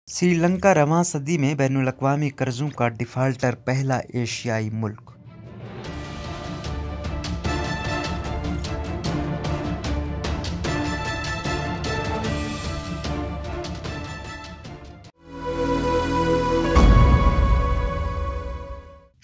श्रीलंका रवां सदी में बैनुल-अक़वामी कर्जों का डिफाल्टर पहला एशियाई मुल्क।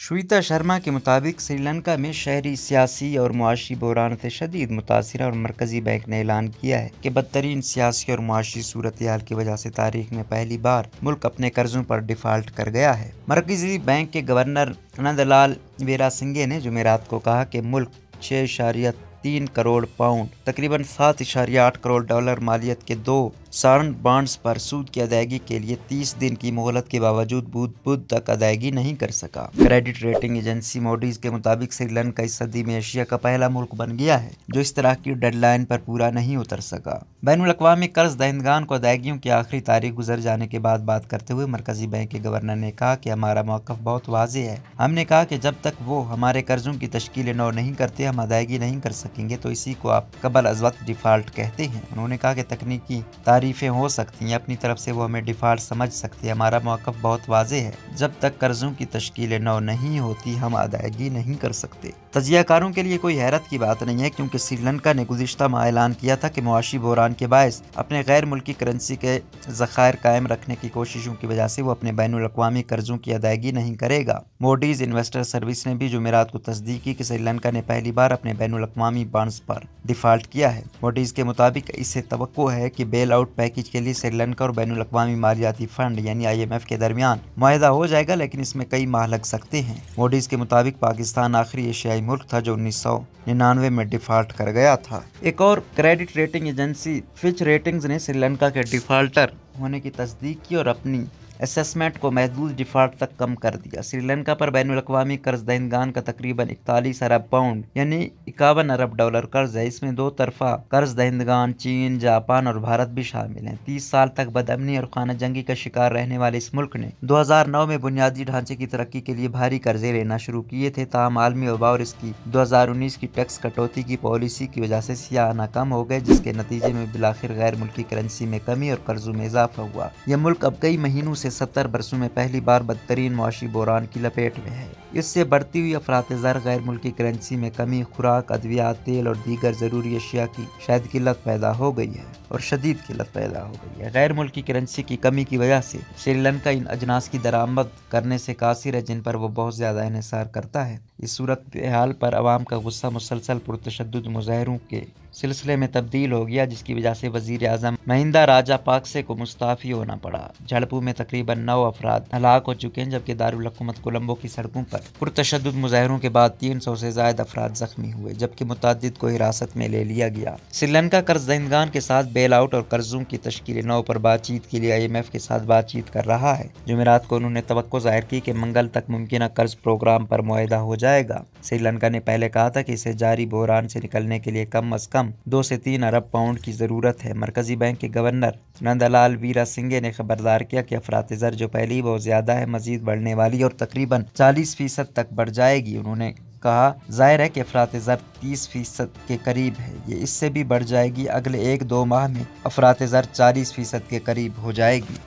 श्वेता शर्मा के मुताबिक श्रीलंका में शहरी सियासी और मुआशी बहरान से शदीद मुतासिर और मरकजी बैंक ने ऐलान किया है कि बदतरीन सियासी और मुआशी सूरत हाल की वजह से तारीख में पहली बार मुल्क अपने कर्जों पर डिफाल्ट कर गया है। मरकजी बैंक के गवर्नर नंदलाल वीरासिंघे ने जुमेरात को कहा कि मुल्क 6.3 करोड़ पाउंड तकरीबन 7.8 करोड़ डॉलर मालियत के 2 सारण बॉन्ड्स पर सूद की अदायगी के लिए 30 दिन की मोहलत के बावजूद बुध तक अदायगी नहीं कर सका। क्रेडिट रेटिंग एजेंसी मूडीज के मुताबिक श्रीलंका इस सदी में एशिया का पहला मुल्क बन गया है जो इस तरह की डेडलाइन पर पूरा नहीं उतर सका। बैनुल-अक़वामी कर्ज दहिंदगान को अदायगियों की आखिरी तारीख गुजर जाने के बाद बात करते हुए मरकजी बैंक के गवर्नर ने कहा कि हमारा मौक़िफ़ बहुत वाज़ेह है। हमने कहा कि जब तक वो हमारे कर्जों की तश्कील नौ नहीं करते हम अदायगी नहीं कर सकेंगे, तो इसी को आप कबल अज़ वक्त डिफाल्ट कहते हैं। उन्होंने कहा कि तकनीकी तारीफें हो सकती हैं, अपनी तरफ से वो हमें डिफाल्ट समझ सकते हैं। हमारा मौक़िफ़ बहुत वाज़ेह है, जब तक कर्जों की तश्कील नौ नहीं होती हम अदायगी नहीं कर सकते। तजियाकारों के लिए कोई हैरत की बात नहीं है, क्योंकि श्रीलंका ने गुज़िश्ता माह ऐलान किया था कि मुआशी बहरान के बायस अपने गैर मुल्की करेंसी के ज़खायर कायम रखने की कोशिशों की वजह से वो अपने बैनुल-अक़वामी कर्जों की अदायगी नहीं करेगा। मूडीज इन्वेस्टर सर्विस ने भी जुमेरात को तस्दीक की कि श्रीलंका ने पहली बार अपने बैनुल-अक़वामी बॉन्ड्स पर डिफाल्ट किया है। मूडीज के मुताबिक इससे तवक्को है कि बेल आउट पैकेज के लिए श्रीलंका और बैनुल-अक़वामी मालियाती फंड यानी IMF के दरमियान मुआहदा हो जाएगा, लेकिन इसमें कई माह लग सकते हैं। मूडीज के मुताबिक पाकिस्तान आखिरी एशियाई मुल्क था जो 1999 में डिफाल्ट कर गया था। एक और credit rating agency Fitch ratings ने श्रीलंका के डिफाल्टर होने की तस्दीक की और अपनी असेसमेंट को महदूद डिफाल्ट तक कम कर दिया। श्रीलंका पर बैनुल-अक़वामी कर्ज दहिंदगान का तकरीबन 41 अरब पाउंड यानी 51 अरब डॉलर कर्ज है। इसमें दो तरफा कर्ज दहिंदगान चीन, जापान और भारत भी शामिल हैं। 30 साल तक बदअमनी और खाना जंगी का शिकार रहने वाले इस मुल्क ने 2009 में बुनियादी ढांचे की तरक्की के लिए भारी कर्जे लेना शुरू किए थे। ताहम आलमी वबा और इसकी 2019 की टैक्स कटौती की पॉलिसी की वजह से सियाह कम हो गए, जिसके नतीजे में बिलाखिर गैर मुल्की करेंसी में कमी और कर्जों में इजाफा हुआ। यह मुल्क अब कई महीनों से 70 बरसों में पहली बार बदतरीन मुआशी बहरान की लपेट में है। इससे बढ़ती हुई अफरात-ए-ज़र, गैर मुल्की करेंसी में कमी, खुराक, अद्वियात, तेल और दीगर ज़रूरी अशिया की शायद किल्लत पैदा हो गई है और शदीद किल्लत पैदा हो गई है। गैर मुल्की करेंसी की कमी की वजह से श्रीलंका इन अजनास की दरामद करने से कासिर है जिन पर वो बहुत ज़्यादा इन्हिसार करता है। इस सूरत हाल पर अवाम का गुस्सा मुसलसल पुरतशद्दुद मुज़ाहरों के सिलसिले में तब्दील हो गया, जिसकी वजह से वज़ीर आज़म महिंदा राजापाक्से को मुस्ताफ़ी होना पड़ा। झड़पों में तकरीबन 9 अफराद हलाक हो चुके हैं, जबकि दारुल हुकूमत कोलंबो की सड़कों पर पुरतशद्दुद मुज़ाहरों के बाद 300 से ज़ायद अफराद जख्मी हुए, जबकि मुतअद्दिद को हिरासत में ले लिया गया। श्रीलंका कर्ज दहिंदगान के साथ बेल आउट और कर्जों की तश्कील नौ पर बातचीत के लिए IMF के साथ बातचीत कर रहा है। जुमेरात को उन्होंने तवक्को ज़ाहिर की कि मंगल तक मुमकिन कर्ज प्रोग्राम पर मुआहदा हो जाएगा। श्रीलंका ने पहले कहा था कि इसे जारी बहरान से निकलने के लिए कम अज कम 2 से 3 अरब पाउंड की ज़रूरत है। मरकजी बैंक के गवर्नर नंदलाल वीरासिंघे ने खबरदार किया कि अफरात-ए-ज़र जो पहले ही बहुत ज़्यादा है मज़ीद बढ़ने वाली और तकरीबन 40% तक बढ़ जाएगी। उन्होंने कहा, जाहिर है कि अफरात-ए-ज़र 30% के करीब है, ये इससे भी बढ़ जाएगी। अगले 1-2 माह में अफरात-ए-ज़र 40% के करीब हो जाएगी।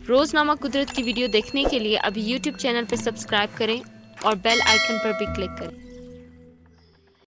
रोज़नामा कुदरत की वीडियो देखने के लिए अभी YouTube चैनल पर सब्सक्राइब करें और बेल आइकन पर भी क्लिक करें।